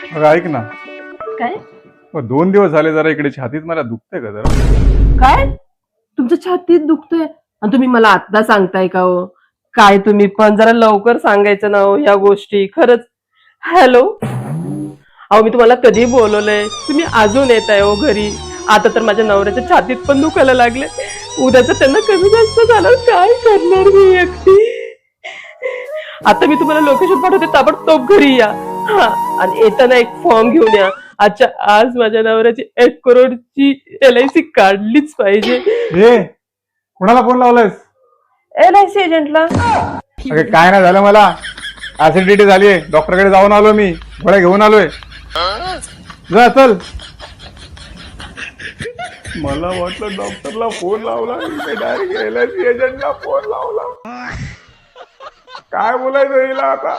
अगं ऐक ना, काय 2 दिवस झाले जरा इकडे छातीत मला दुखतंय का जरा. काय तुमच्या छातीत दुखतंय आणि तुम्ही मला आता सांगताय का हो? काय तुम्ही पण जरा लवकर सांगायचं ना हो या गोष्टी खरंच. हॅलो, अहो मी तुम्हाला कधी बोलवलंय, तुम्ही अजून येताय हो घरी. आता तर माझ्या नवऱ्याच्या छातीत पण दुखायला लागले. उद्याच त्यांना कमी जास्त झालं काय करणार मी एकटी. आता मी तुम्हाला लोकेशन पाठवते, ताबडतोब घरी या. हा, आणि येताना एक फॉर्म घेऊन या. आजच्या आज माझ्या नवऱ्याची 1 करोडची LIC काढलीच पाहिजे. ए, कुणाला फोन लावलायस? LIC एजंटला. अगं काय नाही झालं मला, ऍसिडिटी झालीये, डॉक्टरकडे जाऊन आलो मी, गोळ्या घेऊन आलोय. जा चल. मला वाटलं डॉक्टरला फोन लावला, डायरेक्ट LIC एजंटला फोन लावला. काय बोलायचं हिला आता.